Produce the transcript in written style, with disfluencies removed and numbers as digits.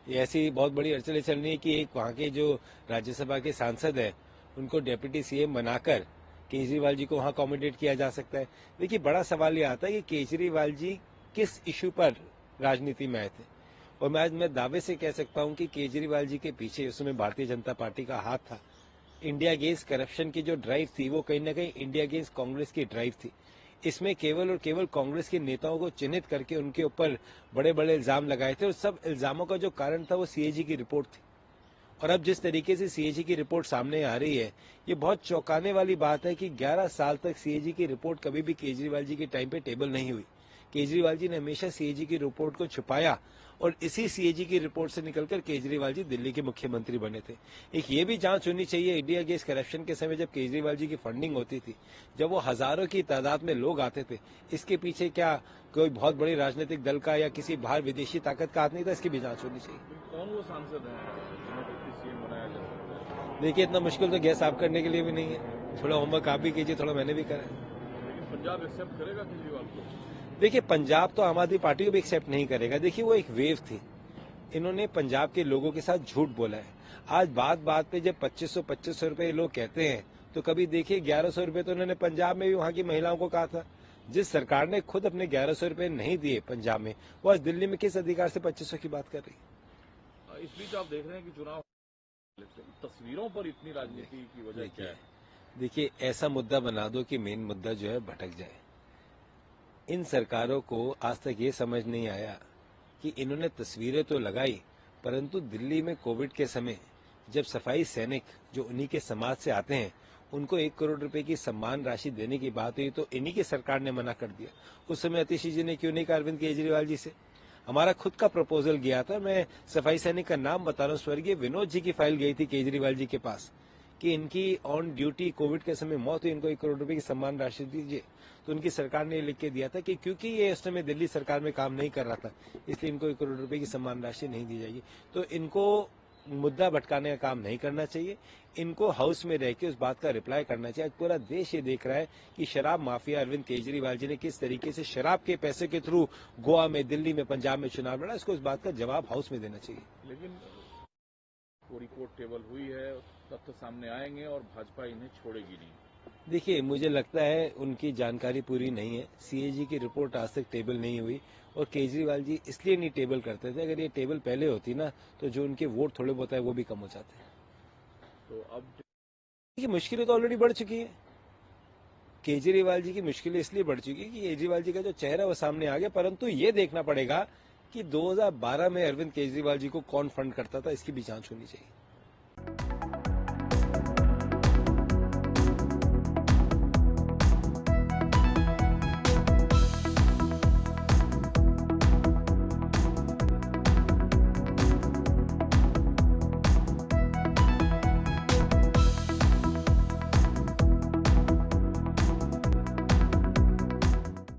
ये ऐसी बहुत बड़ी अड़चने चल रही है कि एक वहाँ के जो राज्यसभा के सांसद है उनको डेप्यूटी सीएम बनाकर केजरीवाल जी को वहाँ अकोमोडेट किया जा सकता है। देखिए, बड़ा सवाल ये आता है कि केजरीवाल जी किस इश्यू पर राजनीति में आए थे, और मैं दावे से कह सकता हूँ कि केजरीवाल जी के पीछे उस समय भारतीय जनता पार्टी का हाथ था। इंडिया अगेंस्ट करप्शन की जो ड्राइव थी वो कहीं ना कहीं इंडिया अगेंस्ट कांग्रेस की ड्राइव थी। इसमें केवल और केवल कांग्रेस के नेताओं को चिन्हित करके उनके ऊपर बड़े बड़े इल्जाम लगाए थे, और सब इल्जामों का जो कारण था वो सीएजी की रिपोर्ट थी। और अब जिस तरीके से सीएजी की रिपोर्ट सामने आ रही है, ये बहुत चौंकाने वाली बात है कि 11 साल तक सीएजी की रिपोर्ट कभी भी केजरीवाल जी के टाइम पे टेबल नहीं हुई। केजरीवाल जी ने हमेशा सीएजी की रिपोर्ट को छुपाया, और इसी सीएजी की रिपोर्ट से निकलकर केजरीवाल जी दिल्ली के मुख्यमंत्री बने थे। एक ये भी जांच होनी चाहिए इंडिया अगेंस्ट करप्शन के समय जब केजरीवाल जी की फंडिंग होती थी, जब वो हजारों की तादाद में लोग आते थे, इसके पीछे क्या कोई बहुत बड़ी राजनीतिक दल का या किसी बाहर विदेशी ताकत का हाथ नहीं था? इसकी भी जांच होनी चाहिए। कौन वो सांसद है सीएम बनाया जा सकता है? देखिए, इतना मुश्किल तो गैस साफ करने के लिए भी नहीं है। थोड़ा होमवर्क आप भी कीजिए, थोड़ा मैंने भी करा है। लेकिन पंजाब एक्सेप्ट करेगा केजरीवाल को? देखिए, पंजाब तो आम आदमी पार्टी को भी एक्सेप्ट नहीं करेगा। देखिए, वो एक वेव थी, इन्होंने पंजाब के लोगों के साथ झूठ बोला है। आज बात बात पे जब 2500 रुपए लोग कहते हैं, तो कभी देखिए 1100 रुपए तो उन्होंने पंजाब में भी वहां की महिलाओं को कहा था। जिस सरकार ने खुद अपने 1100 रुपए नहीं दिए पंजाब में, वो आज दिल्ली में किस अधिकार से 2500 की बात कर रही है? इस बीच आप देख रहे हैं कि चुनाव तस्वीरों पर इतनी राजनीति की वजह क्या है? देखिए, ऐसा मुद्दा बना दो कि मेन मुद्दा जो है भटक जाए। इन सरकारों को आज तक ये समझ नहीं आया कि इन्होंने तस्वीरें तो लगाई, परंतु दिल्ली में कोविड के समय जब सफाई सैनिक जो उन्हीं के समाज से आते हैं, उनको 1 करोड़ रुपए की सम्मान राशि देने की बात हुई तो इन्हीं की सरकार ने मना कर दिया। उस समय अतिशी जी ने क्यों नहीं कहा अरविंद केजरीवाल जी से? हमारा खुद का प्रपोजल गया था, मैं सफाई सैनिक का नाम बता रहा हूँ, स्वर्गीय विनोद जी की फाइल गई थी केजरीवाल जी के पास कि इनकी ऑन ड्यूटी कोविड के समय मौत हुई, इनको 1 करोड़ रुपए की सम्मान राशि दीजिए। तो उनकी सरकार ने लिख के दिया था कि क्योंकि ये उस समय दिल्ली सरकार में काम नहीं कर रहा था, इसलिए इनको 1 करोड़ रुपए की सम्मान राशि नहीं दी जाएगी। तो इनको मुद्दा भटकाने का काम नहीं करना चाहिए, इनको हाउस में रह के उस बात का रिप्लाई करना चाहिए। आज पूरा देश ये देख रहा है कि शराब माफिया अरविंद केजरीवाल जी ने किस तरीके से शराब के पैसे के थ्रू गोवा में, दिल्ली में, पंजाब में चुनाव लड़ा, इसको इस बात का जवाब हाउस में देना चाहिए। लेकिन वो रिपोर्ट टेबल हुई है, तथ्य सामने आएंगे और भाजपा इन्हें छोड़ेगी नहीं। देखिए, मुझे लगता है उनकी जानकारी पूरी नहीं है। सीएजी की रिपोर्ट आज तक टेबल नहीं हुई, और केजरीवाल जी इसलिए नहीं टेबल करते थे। अगर ये टेबल पहले होती ना, तो जो उनके वोट थोड़े बहुत है वो भी कम हो जाते हैं। तो अब देखिए, मुश्किलें तो ऑलरेडी बढ़ चुकी है। केजरीवाल जी की मुश्किलें इसलिए बढ़ चुकी है कि केजरीवाल जी का जो चेहरा वो सामने आ गया, परंतु ये देखना पड़ेगा कि 2012 में अरविंद केजरीवाल जी को कौन फंड करता था, इसकी भी जांच होनी चाहिए।